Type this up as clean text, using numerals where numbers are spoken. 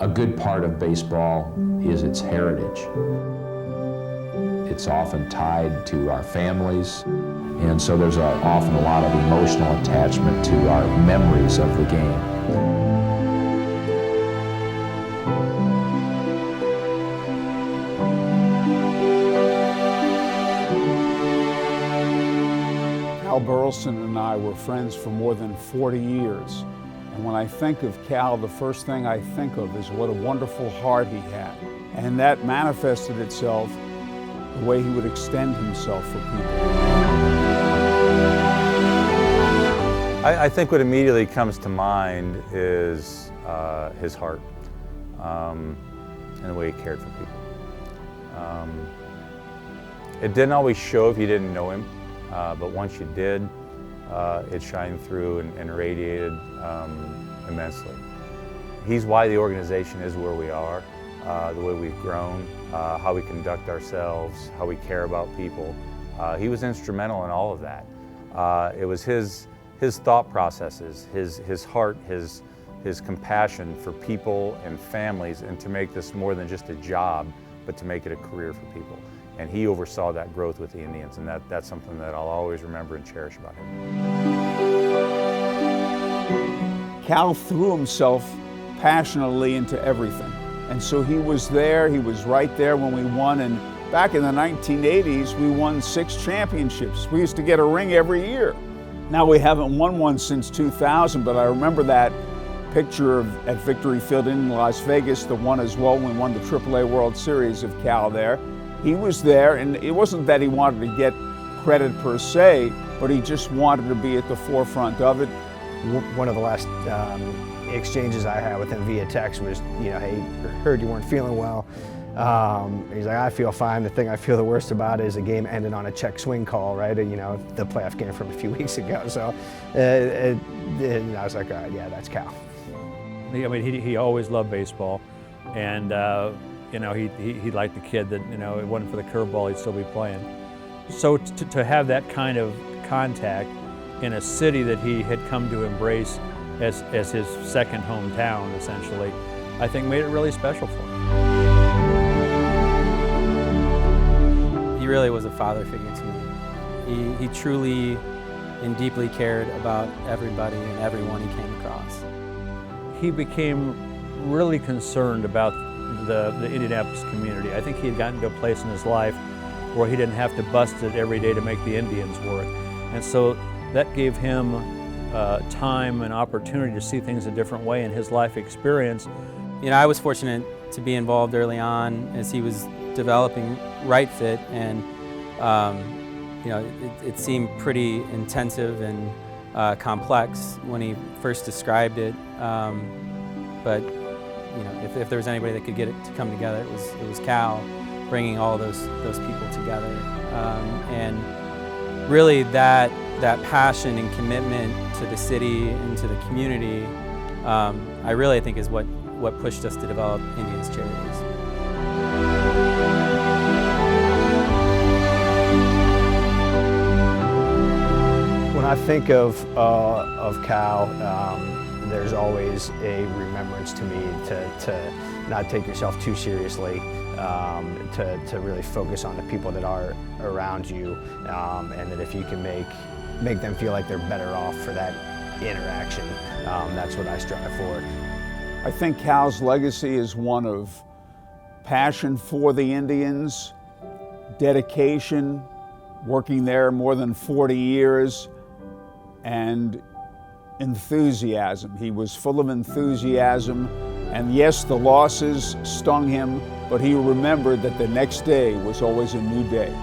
A good part of baseball is its heritage. It's often tied to our families, and so there's often a lot of emotional attachment to our memories of the game. Cal Burleson and I were friends for more than 40 years. And when I think of Cal, the first thing I think of is what a wonderful heart he had. And that manifested itself the way he would extend himself for people. I think what immediately comes to mind is his heart and the way he cared for people. It didn't always show if you didn't know him, but once you did, it shined through and radiated immensely. He's why the organization is where we are, the way we've grown, how we conduct ourselves, how we care about people. He was instrumental in all of that. It was his thought processes, his heart, his compassion for people and families, and to make this more than just a job, but to make it a career for people. And he oversaw that growth with the Indians, and that's something that I'll always remember and cherish about him. Cal threw himself passionately into everything. And so he was there, he was right there when we won, and back in the 1980s, we won 6 championships. We used to get a ring every year. Now we haven't won one since 2000, but I remember that picture at Victory Field in Las Vegas, the one as well when we won the AAA World Series of Cal there. He was there, and it wasn't that he wanted to get credit per se, but he just wanted to be at the forefront of it. One of the last exchanges I had with him via text was, hey, heard you weren't feeling well. He's like, I feel fine. The thing I feel the worst about is the game ended on a check swing call, right? The playoff game from a few weeks ago. So and I was like, all right, yeah, that's Cal. I mean, he always loved baseball, and he liked the kid that, it wasn't for the curveball, he'd still be playing. So to have that kind of contact in a city that he had come to embrace as his second hometown, essentially, I think made it really special for him. He really was a father figure to me. He truly and deeply cared about everybody and everyone he came across. He became really concerned about the Indianapolis community. I think he had gotten to a place in his life where he didn't have to bust it every day to make the Indians work. And so that gave him time and opportunity to see things a different way in his life experience. I was fortunate to be involved early on as he was developing Right Fit, and it seemed pretty intensive and complex when he first described it. But if there was anybody that could get it to come together, it was Cal, bringing all those people together, and really that passion and commitment to the city and to the community, I really think is what pushed us to develop Indians Charities. When I think of Cal, there's always a remembrance to me to not take yourself too seriously, to really focus on the people that are around you, and that if you can make them feel like they're better off for that interaction, that's what I strive for. I think Cal's legacy is one of passion for the Indians, dedication, working there more than 40 years, and enthusiasm. He was full of enthusiasm, and yes, the losses stung him, but he remembered that the next day was always a new day.